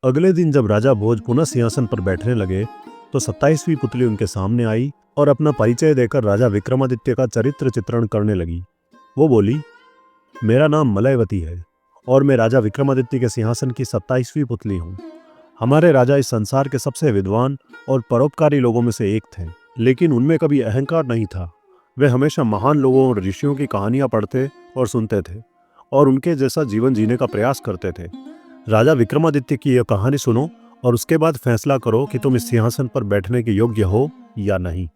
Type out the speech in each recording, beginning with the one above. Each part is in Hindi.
अगले दिन जब राजा भोज पुनः सिंहासन पर बैठने लगे तो 27वीं पुतली उनके सामने आई और अपना परिचय देकर राजा विक्रमादित्य का चरित्र चित्रण करने लगी। वो बोली, मेरा नाम मलयवती है और मैं राजा विक्रमादित्य के सिंहासन की 27वीं पुतली हूँ। हमारे राजा इस संसार के सबसे विद्वान और परोपकारी लोगों में से एक थे, लेकिन उनमें कभी अहंकार नहीं था। वे हमेशा महान लोगों और ऋषियों की कहानियां पढ़ते और सुनते थे और उनके जैसा जीवन जीने का प्रयास करते थे। राजा विक्रमादित्य की यह कहानी सुनो और उसके बाद फैसला करो कि तुम इस सिंहासन पर बैठने के योग्य हो या नहीं।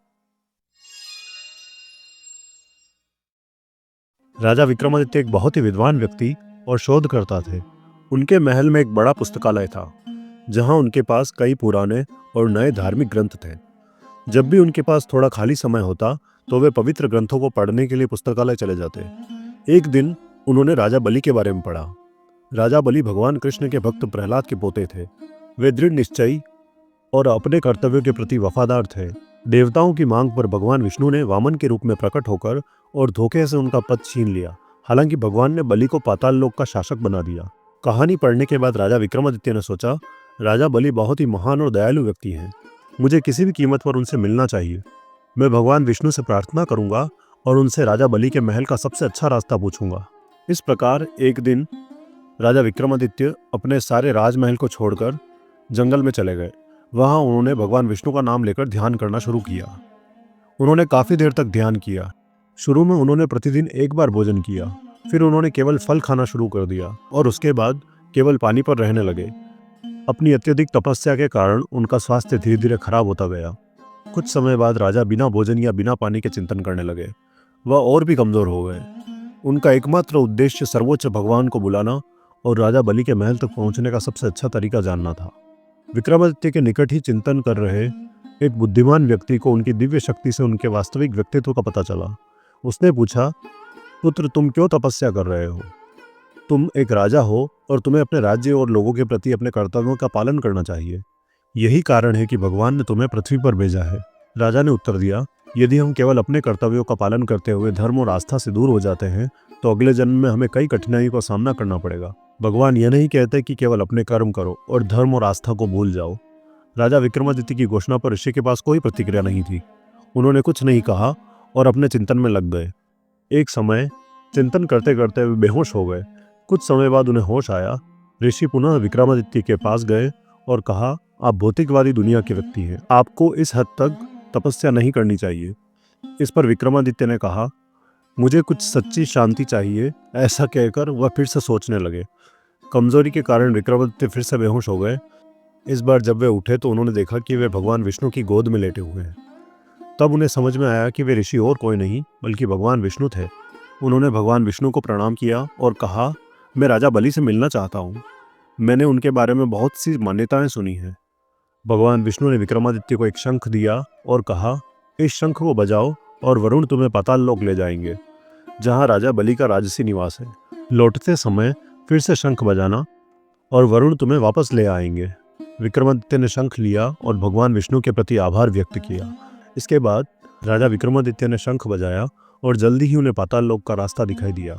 राजा विक्रमादित्य एक बहुत ही विद्वान व्यक्ति और शोधकर्ता थे। उनके महल में एक बड़ा पुस्तकालय था, जहां उनके पास कई पुराने और नए धार्मिक ग्रंथ थे। जब भी उनके पास थोड़ा खाली समय होता तो वे पवित्र ग्रंथों को पढ़ने के लिए पुस्तकालय चले जाते। एक दिन उन्होंने राजा बलि के बारे में पढ़ा। राजा बलि भगवान कृष्ण के भक्त प्रहलाद के पोते थे। वे दृढ़ निश्चयी और अपने कर्तव्यों के प्रति वफादार थे। देवताओं की मांग पर भगवान विष्णु ने वामन के रूप में प्रकट होकर और धोखे से उनका पद छीन लिया। हालांकि भगवान ने बलि को पाताल लोक का शासक बना दिया। कहानी पढ़ने के बाद राजा विक्रमादित्य ने सोचा, राजा बलि बहुत ही महान और दयालु व्यक्ति हैं। मुझे किसी भी कीमत पर उनसे मिलना चाहिए। मैं भगवान विष्णु से प्रार्थना करूंगा और उनसे राजा बलि के महल का सबसे अच्छा रास्ता पूछूंगा। इस प्रकार एक दिन राजा विक्रमादित्य अपने सारे राजमहल को छोड़कर जंगल में चले गए। वहां उन्होंने भगवान विष्णु का नाम लेकर ध्यान करना शुरू किया। उन्होंने काफी देर तक ध्यान किया। शुरू में उन्होंने प्रतिदिन एक बार भोजन किया, फिर उन्होंने केवल फल खाना शुरू कर दिया और उसके बाद केवल पानी पर रहने लगे। अपनी अत्यधिक तपस्या के कारण उनका स्वास्थ्य धीरे धीरे खराब होता गया। कुछ समय बाद राजा बिना भोजन या बिना पानी के चिंतन करने लगे। वह और भी कमजोर हो गए। उनका एकमात्र उद्देश्य सर्वोच्च भगवान को बुलाना और राजा बलि के महल तक पहुंचने का सबसे अच्छा तरीका जानना था। विक्रमादित्य के निकट ही चिंतन कर रहे एक बुद्धिमान व्यक्ति को उनकी दिव्य शक्ति से उनके वास्तविक व्यक्तित्व का पता चला। उसने पूछा, पुत्र, तुम क्यों तपस्या कर रहे हो? तुम एक राजा हो और तुम्हें अपने राज्य और लोगों के प्रति अपने कर्तव्यों का पालन करना चाहिए। यही कारण है कि भगवान ने तुम्हें पृथ्वी पर भेजा है। राजा ने उत्तर दिया, यदि हम केवल अपने कर्तव्यों का पालन करते हुए धर्म और आस्था से दूर हो जाते हैं तो अगले जन्म में हमें कई कठिनाइयों का सामना करना पड़ेगा। भगवान यह नहीं कहते कि केवल अपने कर्म करो और धर्म और आस्था को भूल जाओ। राजा विक्रमादित्य की घोषणा पर ऋषि के पास कोई प्रतिक्रिया नहीं थी। उन्होंने कुछ नहीं कहा और अपने चिंतन में लग गए। एक समय चिंतन करते करते वे बेहोश हो गए। कुछ समय बाद उन्हें होश आया। ऋषि पुनः विक्रमादित्य के पास गए और कहा, आप भौतिकवादी दुनिया के व्यक्ति हैं, आपको इस हद तक तपस्या नहीं करनी चाहिए। इस पर विक्रमादित्य ने कहा, मुझे कुछ सच्ची शांति चाहिए। ऐसा कहकर वह फिर से सोचने लगे। कमजोरी के कारण विक्रमादित्य फिर से बेहोश हो गए। इस बार जब वे उठे तो उन्होंने देखा कि वे भगवान विष्णु की गोद में लेटे हुए हैं। तब उन्हें समझ में आया कि वे ऋषि और कोई नहीं बल्कि भगवान विष्णु थे। उन्होंने भगवान विष्णु को प्रणाम किया और कहा, मैं राजा बलि से मिलना चाहता हूँ। मैंने उनके बारे में बहुत सी मान्यताएं सुनी हैं। भगवान विष्णु ने विक्रमादित्य को एक शंख दिया और कहा, इस शंख को बजाओ और वरुण तुम्हें पाताल लोक ले जाएंगे, जहाँ राजा बलि का राजसी निवास है। लौटते समय फिर से शंख बजाना और वरुण तुम्हें वापस ले आएंगे। विक्रमादित्य ने शंख लिया और भगवान विष्णु के प्रति आभार व्यक्त किया। इसके बाद राजा विक्रमादित्य ने शंख बजाया और जल्दी ही उन्हें पाताल लोक का रास्ता दिखाई दिया।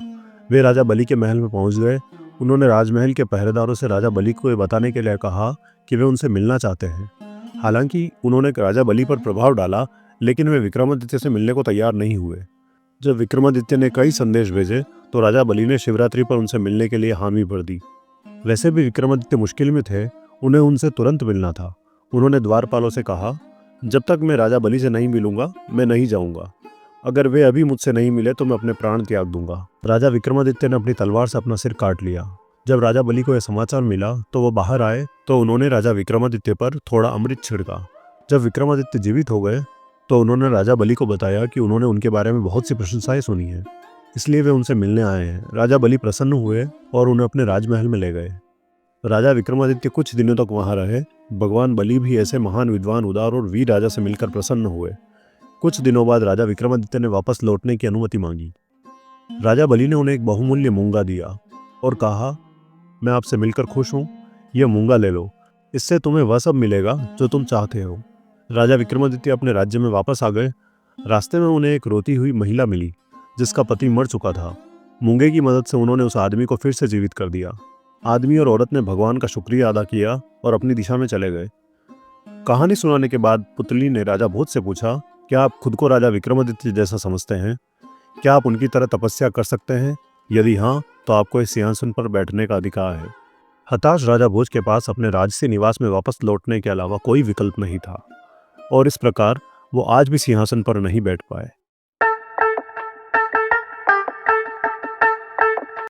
वे राजा बलि के महल में पहुंच गए। उन्होंने राजमहल के पहरेदारों से राजा बलि को ये बताने के लिए कहा कि वे उनसे मिलना चाहते हैं। हालांकि उन्होंने राजा बलि पर प्रभाव डाला, लेकिन वे विक्रमादित्य से मिलने को तैयार नहीं हुए। जब विक्रमादित्य ने कई संदेश भेजे तो राजा बलि ने शिवरात्रि पर उनसे मिलने के लिए हामी भर दी। वैसे भी विक्रमादित्य मुश्किल में थे, उन्हें उनसे तुरंत मिलना था। उन्होंने द्वारपालों से कहा, जब तक मैं राजा बलि से नहीं मिलूंगा मैं नहीं जाऊंगा। अगर वे अभी मुझसे नहीं मिले तो मैं अपने प्राण त्याग दूंगा। राजा विक्रमादित्य ने अपनी तलवार से अपना सिर काट लिया। जब राजा बलि को यह समाचार मिला तो वो बाहर आए तो उन्होंने राजा विक्रमादित्य पर थोड़ा अमृत छिड़का। जब विक्रमादित्य जीवित हो गए तो उन्होंने राजा बलि को बताया कि उन्होंने उनके बारे में बहुत सी प्रशंसाएं सुनी हैं, इसलिए वे उनसे मिलने आए हैं। राजा बलि प्रसन्न हुए और उन्हें अपने राजमहल में ले गए। राजा विक्रमादित्य कुछ दिनों तक वहां रहे। भगवान बलि भी ऐसे महान विद्वान, उदार और वीर राजा से मिलकर प्रसन्न हुए। कुछ दिनों बाद राजा विक्रमादित्य ने वापस लौटने की अनुमति मांगी। राजा बलि ने उन्हें एक बहुमूल्य मूंगा दिया और कहा, मैं आपसे मिलकर खुश हूँ, यह मूंगा ले लो, इससे तुम्हें वह सब मिलेगा जो तुम चाहते हो। राजा विक्रमादित्य अपने राज्य में वापस आ गए। रास्ते में उन्हें एक रोती हुई महिला मिली जिसका पति मर चुका था। मूंगे की मदद से उन्होंने उस आदमी को फिर से जीवित कर दिया। आदमी और औरत ने भगवान का शुक्रिया अदा किया और अपनी दिशा में चले गए। कहानी सुनाने के बाद पुतली ने राजा भोज से पूछा, क्या आप खुद को राजा विक्रमादित्य जैसा समझते हैं? क्या आप उनकी तरह तपस्या कर सकते हैं? यदि हाँ, तो आपको इस सिंहासन पर बैठने का अधिकार है। हताश राजा भोज के पास अपने राजसी निवास में वापस लौटने के अलावा कोई विकल्प नहीं था, और इस प्रकार वो आज भी सिंहासन पर नहीं बैठ पाए।